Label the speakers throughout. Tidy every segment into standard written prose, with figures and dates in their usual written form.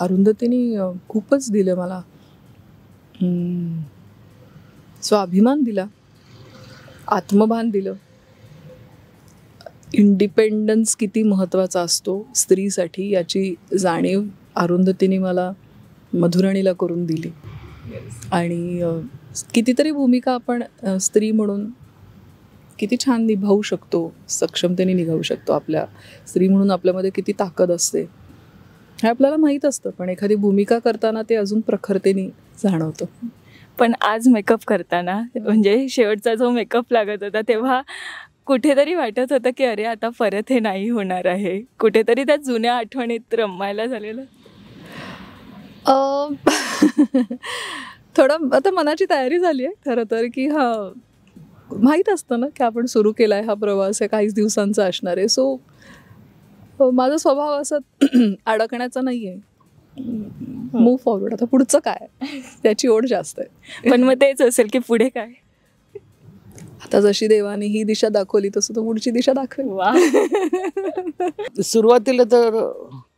Speaker 1: अरुंधतीने खूपच दिलं मला. स्वाभिमान दिला, आत्मभान दिलं. इंडिपेंडन्स किती महत्त्वाचा असतो स्त्रीसाठी याची जाणीव अरुंधतीने मला मधुराणीला करून दिली. आणि कितीतरी भूमिका आपण स्त्री म्हणून किती छान निभावू शकतो, सक्षमतेने निभावू शकतो. आपल्या स्त्री म्हणून आपल्यामध्ये किती ताकद असते हे आपल्याला माहीत असतं, पण एखादी भूमिका करताना ते अजून प्रखरतेने जाणवतं.
Speaker 2: पण आज मेकअप करताना म्हणजे शेवटचा जो मेकअप लागत होता तेव्हा कुठेतरी वाटत होतं की अरे आता परत हे नाही होणार आहे, कुठेतरी त्या जुन्या आठवणीत रमायला झालेलं.
Speaker 1: थोडं आता मनाची तयारी झाली आहे खरं तर, की माहीत असतं ना की आपण सुरू केला आहे हा प्रवास आहे, काहीच दिवसांचा असणार आहे. सो माझा स्वभाव असा अडकण्याचा नाही आहे. मूव्ह फॉरवर्ड, आता पुढचं काय त्याची ओढ जास्त आहे.
Speaker 2: पण मग तेच असेल की पुढे काय,
Speaker 1: आता जशी देवाने ही दिशा दाखवली तसं तो पुढची दिशा दाखवेल.
Speaker 3: सुरुवातीला तर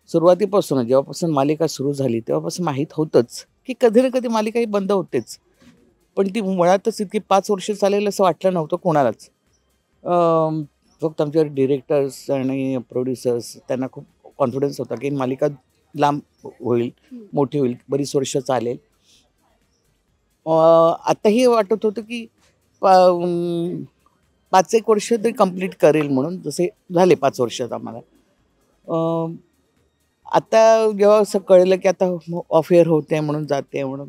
Speaker 3: सुरुवातीपासून जेव्हापासून मालिका सुरू झाली तेव्हापासून माहीत होतंच की कधी ना कधी मालिका ही बंद होतेच. पण ती मुळातच इतकी 5 वर्ष चालेल असं वाटलं नव्हतं कोणालाच. फक्त आमच्या डिरेक्टर्स आणि प्रोड्युसर्स त्यांना खूप कॉन्फिडन्स होता की मालिका लांब होईल, मोठी होईल, बरीच वर्ष चालेल. आताही वाटत होतं की 5-1 वर्ष तरी कंप्लीट करेल म्हणून, जसे झाले 5 वर्षात आम्हाला. आता जेव्हा असं कळलं की आता ऑफ एअर होते म्हणून जाते म्हणून,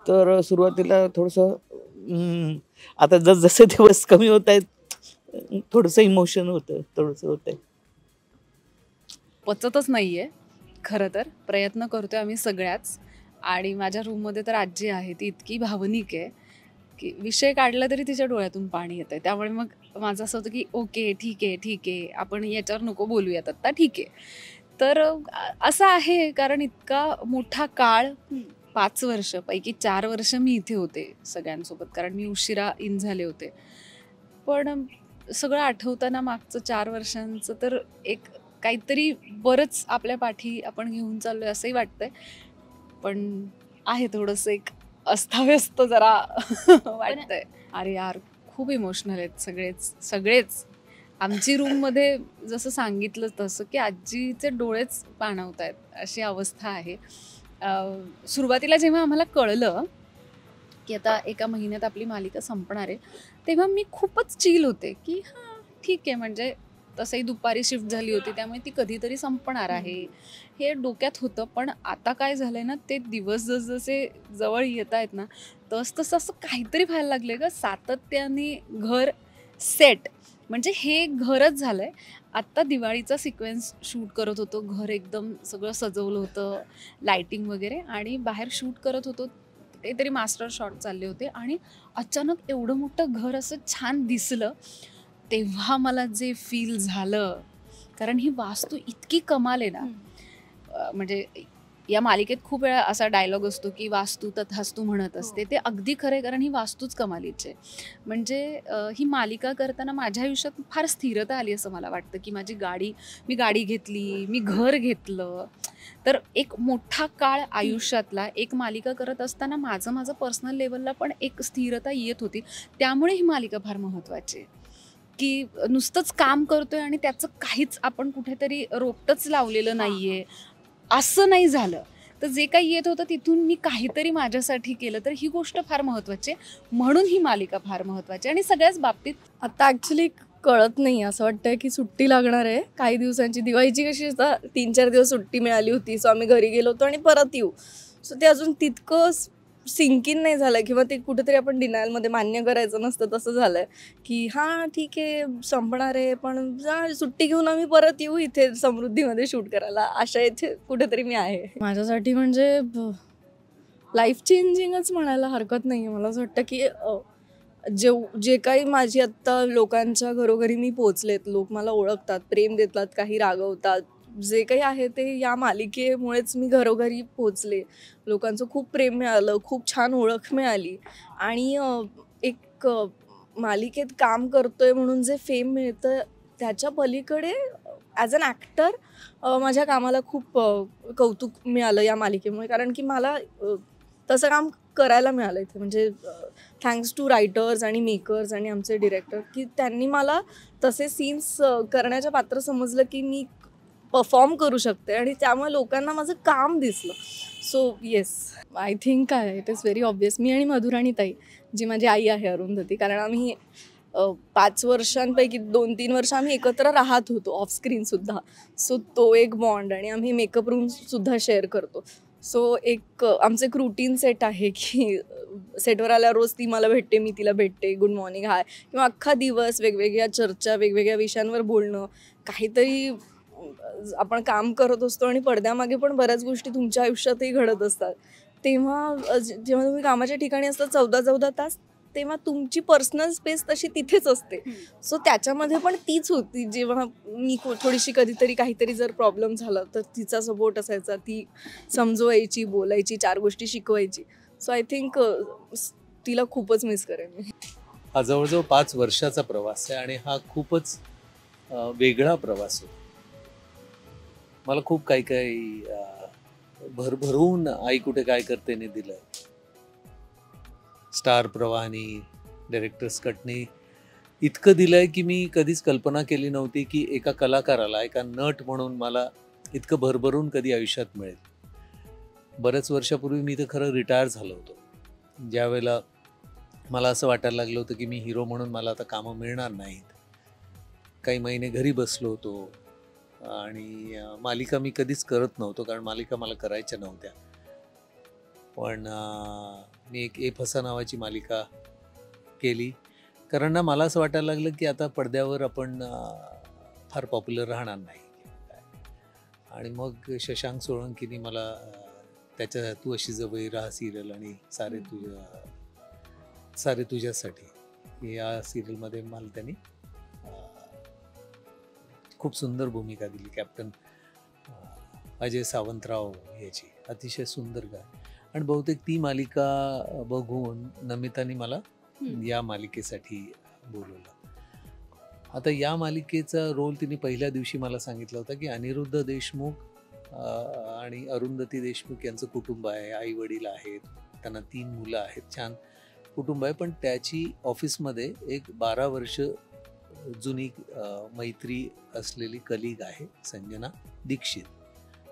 Speaker 3: तर सुरुवातीला थोडंसं आता जसे दिवस कमी होत आहेत थोडंसं इमोशन होतं, थोडंसं होतं आहे.
Speaker 4: पचतच नाही आहे खरं तर. प्रयत्न करतो आहे आम्ही सगळ्याच. आणि माझ्या रूममध्ये तर आजी आहे, ती इतकी भावनिक आहे की विषय काढला तरी तिच्या डोळ्यातून पाणी येतं आहे. त्यामुळे मग माझं असं होतं की ओके ठीक आहे आपण याच्यावर नको बोलूयात आत्ता, ठीक आहे. तर असं आहे कारण इतका मोठा काळ, 5 वर्ष पैकी 4 वर्ष मी इथे होते सगळ्यांसोबत, कारण मी उशिरा इन झाले होते. पण सगळं आठवताना मागचं 4 वर्षांचं तर एक काहीतरी बरंच आपल्या पाठी आपण घेऊन चाललोय असंही वाटतंय. पण आहे थोडंसं एक अस्ताव्यस्त जरा वाटतंय. अरे यार, खूप इमोशनल आहेत सगळेच. आमची रूममध्ये जसं सांगितलं तसं की आजीचे डोळेच पाणवत आहेत अशी अवस्था आहे. सुरुवातीला जेव्हा आम्हाला कळलं की आता एका महिन्यात आपली मालिका संपणार आहे, तेव्हा मी खूपच चिल होते की हां ठीक आहे, म्हणजे तसंही दुपारी शिफ्ट झाली होती त्यामुळे ती कधीतरी संपणार आहे हे डोक्यात होतं. पण आता काय झालंय ना, ते दिवस जसजसे जवळ येत आहेत ना, तसं असं काहीतरी व्हायला लागले ग. सातत्याने घर सेट, म्हणजे हे घरच झालंय. आत्ता दिवाळीचा सिक्वेन्स शूट करत होतो, घर एकदम सगळं सजवलं होतं, लाइटिंग वगैरे, आणि बाहेर शूट करत होतो, काहीतरी मास्टर शॉट चालले होते आणि अचानक एवढं मोठं घर असं छान दिसलं. तेव्हा मला जे फील झालं, कारण ही वास्तू इतकी कमाल आहे ना. म्हणजे या मालिकेत खूप वेळा असा डायलॉग असतो की वास्तू तथास्तू म्हणत असते, ते अगदी खरं आहे, कारण ही वास्तूच कमालीची आहे. म्हणजे ही मालिका करताना माझ्या आयुष्यात फार स्थिरता आली असं मला वाटतं की मी गाडी घेतली, मी घर घेतलं. तर एक मोठा काळ आयुष्यातला एक मालिका करत असताना माझं पर्सनल लेवलला पण एक स्थिरता येत होती. त्यामुळे ही मालिका फार महत्त्वाची आहे की नुसतंच काम करतोय आणि त्याचं काहीच आपण कुठेतरी रोपटच लावलेलं नाहीये, असं नाही झालं. तर जे काही येत होतं तिथून मी काहीतरी माझ्यासाठी केलं, तर ही गोष्ट फार महत्त्वाची आहे. म्हणून ही मालिका फार महत्त्वाची आणि सगळ्याच बाबतीत.
Speaker 5: आता ॲक्च्युली कळत नाही, असं वाटतंय की सुट्टी लागणार आहे काही दिवसांची. दिवाळीची कशी आता 3-4 दिवस सुट्टी मिळाली होती, सो आम्ही घरी गेलो होतो आणि परत येऊ. सो ते अजून तितकं सिंकिन नाही झालं, किंवा ते कुठेतरी आपण डिनायलमध्ये मान्य करायचं नसतं तसं झालं आहे की हां ठीक आहे संपणार आहे, पण सुट्टी घेऊन आम्ही परत येऊ इथे समृद्धीमध्ये शूट करायला, अशा इथे कुठेतरी मी आहे. माझ्यासाठी म्हणजे लाईफ चेंजिंगच म्हणायला हरकत नाही आहे. मला असं वाटतं की जे काही माझी आत्ता लोकांच्या घरोघरी मी पोचलेत, लोक मला ओळखतात, प्रेम देतात, काही रागवतात, जे काही आहे ते या मालिकेमुळेच मी घरोघरी पोचले. लोकांचं खूप प्रेम मिळालं, खूप छान ओळख मिळाली, आणि एक मालिकेत काम करतोय म्हणून जे फेम मिळतं त्याच्या पलीकडे ॲज अन ॲक्टर माझ्या कामाला खूप कौतुक मिळालं या मालिकेमुळे, कारण की मला तसं काम करायला मिळालं इथे. म्हणजे थँक्स टू रायटर्स आणि मेकर्स आणि आमचे डिरेक्टर, की त्यांनी मला तसे सीन्स करण्याच्या पात्र समजलं की मी परफॉर्म करू शकते, आणि त्यामुळे लोकांना माझं काम दिसलं. सो येस, आय थिंक काय इट इज व्हेरी ऑब्वियस, मी आणि मधुराणी ताई, जी माझी आई आहे अरुंधती, कारण आम्ही 5 वर्षांपैकी 2-3 वर्ष आम्ही एकत्र राहत होतो ऑफस्क्रीनसुद्धा. सो तो एक बॉन्ड, आणि आम्ही मेकअप रूमसुद्धा शेअर करतो. सो एक आमचं एक रुटीन सेट आहे की सेटवर आल्यावर रोज ती मला भेटते, मी तिला भेटते, गुड मॉर्निंग, हाय, किंवा अख्खा दिवस वेगवेगळ्या चर्चा, वेगवेगळ्या विषयांवर बोलणं, काहीतरी आपण काम करत असतो आणि पडद्यामागे पण बऱ्याच गोष्टी तुमच्या आयुष्यातही घडत असतात. तेव्हा जेव्हा तुम्ही कामाच्या ठिकाणी असता 14-14 तास, तेव्हा तुमची पर्सनल स्पेस तशी तिथेच असते. सो त्याच्यामध्ये पण तीच होती. जेव्हा मी थोडीशी कधीतरी काहीतरी जर प्रॉब्लेम झाला तर तिचा सपोर्ट असायचा, ती समजवायची, बोलायची, 4 गोष्टी शिकवायची. सो आय थिंक तिला खूपच मिस करेन मी.
Speaker 6: हा जवळजवळ 5 वर्षाचा प्रवास आहे आणि हा खूपच वेगळा प्रवास होता. मला खूप काही भरभरून आई कुठे काय करतेने दिलं. स्टार प्रवाहाने, डायरेक्टर्स कटने इतकं दिलंय की मी कधीच कल्पना केली नव्हती की एका कलाकाराला, एका नट म्हणून मला इतकं भरभरून कधी आयुष्यात मिळेल. बऱ्याच वर्षापूर्वी मी तर खरं रिटायर झालो होतो, ज्यावेळेला मला असं वाटायला लागलं होतं की मी हिरो म्हणून मला आता कामं मिळणार नाहीत. काही महिने घरी बसलो होतो आणि मालिका मी कधीच करत नव्हतो, कारण मालिका मला करायच्या नव्हत्या. पण मी एक ए फसा नावाची मालिका केली, कारण ना मला असं वाटायला लागलं की आता पडद्यावर आपण फार पॉप्युलर राहणार नाही. आणि मग शशांक सोळंकीने मला त्याच्या तू अशी जवळ राहा सिरियल आणि सारे तुझ्यासाठी या सिरियलमध्ये मला त्यांनी खूप सुंदर भूमिका दिली. कॅप्टन अजय सावंतराव याची अतिशय सुंदर गाय. आणि बहुतेक ती मालिका बघून नमिताने मला या मालिकेसाठी बोलवलं. आता या मालिकेचा रोल तिने पहिल्या दिवशी मला सांगितलं होतं की अनिरुद्ध देशमुख आणि अरुंधती देशमुख यांचं कुटुंब आहे, आई वडील आहेत, त्यांना 3 मुलं आहेत, छान कुटुंब आहे. पण त्याची ऑफिसमध्ये एक 12 वर्ष जुनी मैत्री असलेली कलीग आहे संजना दीक्षित,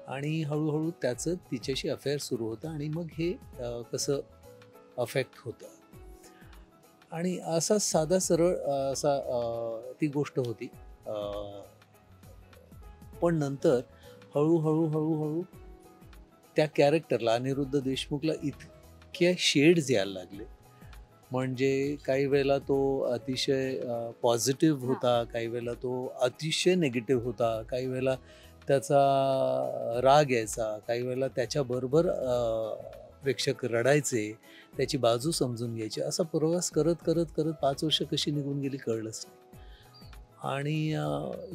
Speaker 6: आणि हळूहळू त्याचं तिच्याशी अफेअर सुरू होतं आणि मग हे कसं अफेक्ट होतं. आणि असा साधा सरळ असा ती गोष्ट होती. पण नंतर हळूहळू त्या कॅरेक्टरला, अनिरुद्ध देशमुखला इतके शेड्स यायला लागले. म्हणजे काही वेळेला तो अतिशय पॉझिटिव्ह होता, काही वेळेला तो अतिशय निगेटिव्ह होता, काही वेळेला त्याचा राग यायचा, काही वेळेला त्याच्याबरोबर प्रेक्षक रडायचे, त्याची बाजू समजून घ्यायची. असा प्रवास करत 5 वर्ष कशी निघून गेली कळलंच नाही. आणि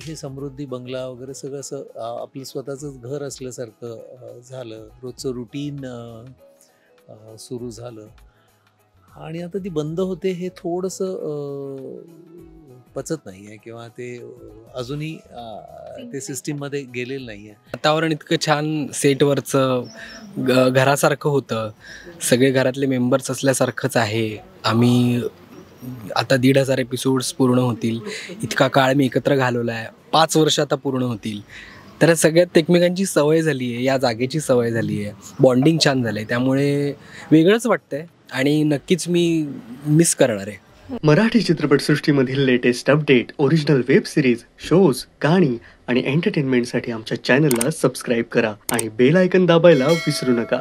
Speaker 6: हे समृद्धी बंगला वगैरे सगळं असं आपलं स्वतःचंच घर असल्यासारखं झालं. रोजचं रुटीन सुरू झालं आणि आता ती बंद होते हे थोडंसं पचत नाही आहे, किंवा ते अजूनही ते सिस्टीममध्ये गेलेलं नाही आहे.
Speaker 7: वातावरण इतकं छान सेटवरचं घरासारखं होतं, सगळे घरातले मेंबर्स असल्यासारखंच आहे. आम्ही आता 1,500 एपिसोड्स पूर्ण होतील, इतका काळ मी एकत्र घालवला आहे, 5 वर्ष आता पूर्ण होतील. तर सगळ्यात एकमेकांची सवय झाली आहे, या जागेची सवय झाली आहे, बॉन्डिंग छान झालं आहे, त्यामुळे वेगळंच वाटतंय आणि नक्कीच मी मिस करणार आहे.
Speaker 8: मराठी चित्रपटसृष्टीमधील latest update, original web series, shows, गाणी आणि एंटरटेनमेंटसाठी आमच्या चॅनलला सबस्क्राईब करा आणि बेल आयकन दाबायला विसरू नका.